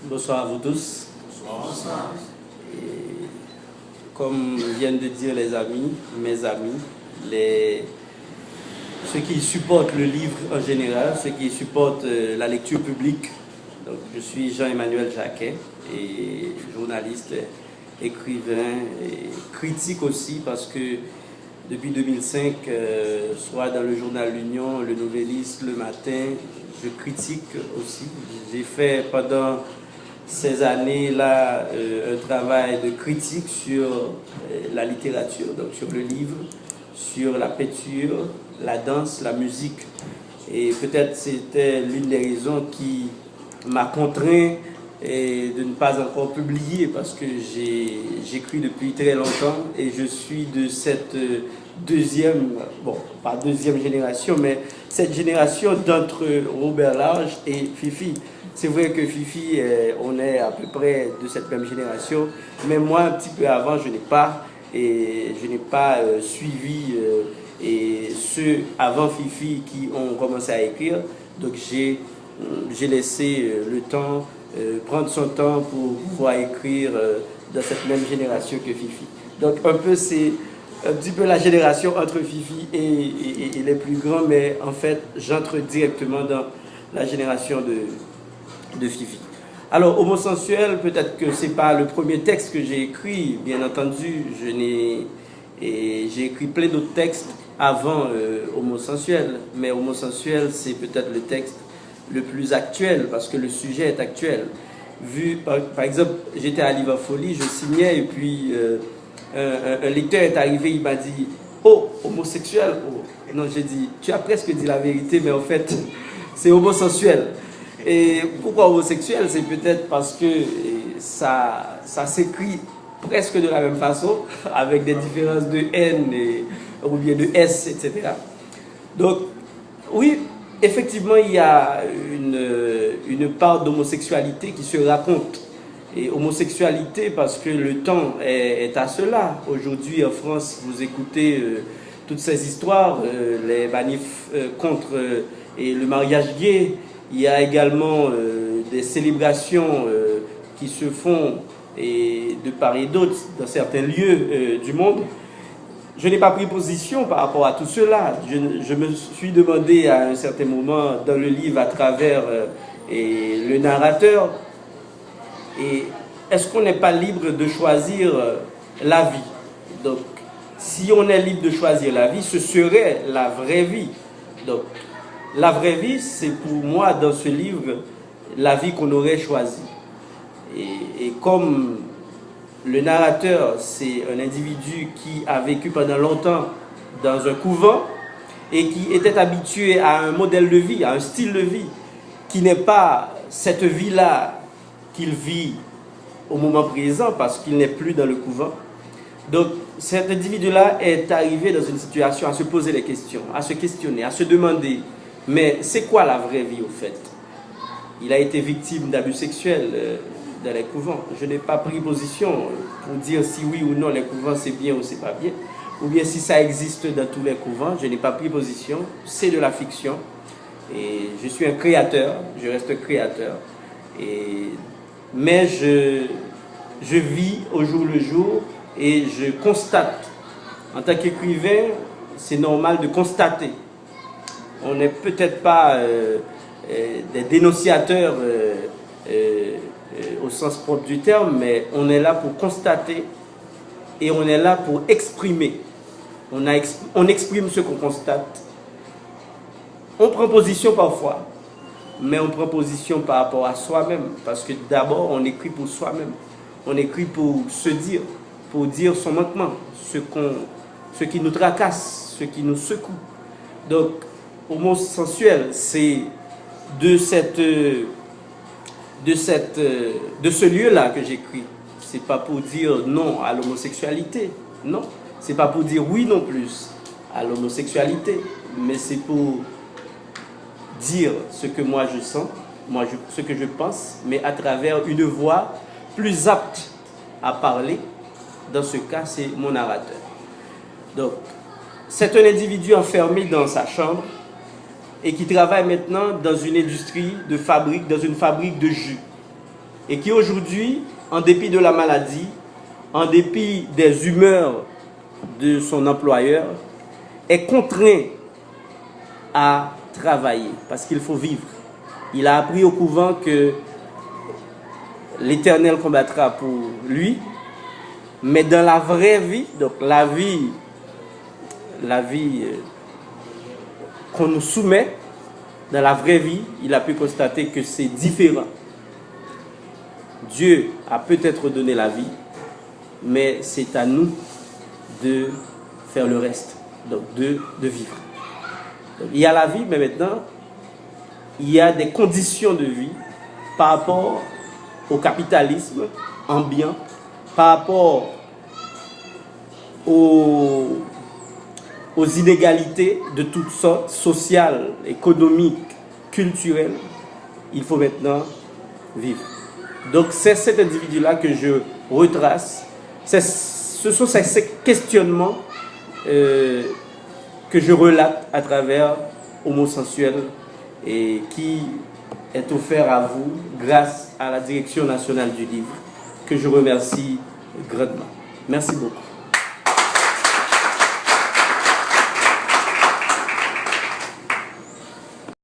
Bonsoir à vous tous. Bonsoir. Et comme viennent de dire les amis, mes amis, ceux qui supportent le livre en général, ceux qui supportent la lecture publique. Donc, je suis Jean-Emmanuel Jacquet, et journaliste, écrivain et critique aussi, parce que depuis 2005, soit dans le journal L'Union, le Nouvelliste, le matin, je critique aussi. J'ai fait pendant ces années-là un travail de critique sur la littérature, donc sur le livre, sur la peinture, la danse, la musique. Et peut-être c'était l'une des raisons qui m'a contraint de ne pas encore publier, parce que j'écris depuis très longtemps et je suis de cette deuxième, bon, pas deuxième génération, mais cette génération d'entre Robert Lage et Fifi. C'est vrai que Fifi, on est à peu près de cette même génération, mais moi, un petit peu avant, je n'ai pas suivi ceux avant Fifi qui ont commencé à écrire. Donc j'ai laissé le temps, prendre son temps pour pouvoir écrire dans cette même génération que Fifi. Donc un peu c'est un petit peu la génération entre Fifi et les plus grands, mais en fait j'entre directement dans la génération de Fifi. Alors, Homosensuel, peut-être que ce n'est pas le premier texte que j'ai écrit, bien entendu, j'ai écrit plein d'autres textes avant Homosensuel, mais Homosensuel, c'est peut-être le texte le plus actuel, parce que le sujet est actuel. Par exemple, j'étais à Liverpool, je signais, et puis un lecteur est arrivé, il m'a dit « Oh, homosexuel oh. !» Non, j'ai dit « Tu as presque dit la vérité, mais en fait, c'est homosensuel. » Et pourquoi homosexuel? C'est peut-être parce que ça s'écrit presque de la même façon, avec des différences de N ou bien de S, etc. Donc, oui, effectivement, il y a une part d'homosexualité qui se raconte. Et homosexualité parce que le temps est à cela. Aujourd'hui, en France, vous écoutez toutes ces histoires, les manifs contre le mariage gay. Il y a également des célébrations qui se font de part et d'autre dans certains lieux du monde. Je n'ai pas pris position par rapport à tout cela. Je me suis demandé à un certain moment dans le livre à travers le narrateur, est-ce qu'on n'est pas libre de choisir la vie? Donc, si on est libre de choisir la vie, ce serait la vraie vie. Donc, la vraie vie, c'est pour moi, dans ce livre, la vie qu'on aurait choisie. Et comme le narrateur, c'est un individu qui a vécu pendant longtemps dans un couvent et qui était habitué à un modèle de vie, à un style de vie, qui n'est pas cette vie-là qu'il vit au moment présent parce qu'il n'est plus dans le couvent. Donc cet individu-là est arrivé dans une situation à se poser des questions, à se questionner, à se demander mais c'est quoi la vraie vie au fait? Il a été victime d'abus sexuels dans les couvents. Je n'ai pas pris position pour dire si oui ou non les couvents c'est bien ou c'est pas bien, ou bien si ça existe dans tous les couvents. Je n'ai pas pris position, c'est de la fiction. Et je suis un créateur, je reste créateur. Mais je vis au jour le jour et je constate. En tant qu'écrivain, c'est normal de constater. On n'est peut-être pas des dénonciateurs au sens propre du terme, mais on est là pour constater et on est là pour exprimer. On exprime ce qu'on constate. On prend position parfois, mais on prend position par rapport à soi-même, parce que d'abord on écrit pour soi-même. On écrit pour se dire, pour dire son manquement, ce qui nous tracasse, ce qui nous secoue. Donc, Homosensuel, c'est de ce lieu-là que j'écris. C'est pas pour dire non à l'homosexualité, non. C'est pas pour dire oui non plus à l'homosexualité, mais c'est pour dire ce que moi je sens, ce que je pense, mais à travers une voix plus apte à parler. Dans ce cas, c'est mon narrateur. Donc, c'est un individu enfermé dans sa chambre et qui travaille maintenant dans une industrie de fabrique, dans une fabrique de jus. et qui aujourd'hui, en dépit de la maladie, en dépit des humeurs de son employeur, est contraint à travailler parce qu'il faut vivre. Il a appris au couvent que l'Éternel combattra pour lui, mais dans la vraie vie, donc la vie qu'on nous soumet, dans la vraie vie, il a pu constater que c'est différent. Dieu a peut-être donné la vie, mais c'est à nous de faire le reste, donc de vivre. Donc, il y a la vie, mais maintenant, il y a des conditions de vie par rapport au capitalisme ambiant, par rapport aux inégalités de toutes sortes, sociales, économiques, culturelles. Il faut maintenant vivre. Donc c'est cet individu-là que je retrace. Ce sont ces questionnements que je relate à travers Homo Sensuel et qui est offert à vous grâce à la Direction nationale du livre, que je remercie grandement. Merci beaucoup.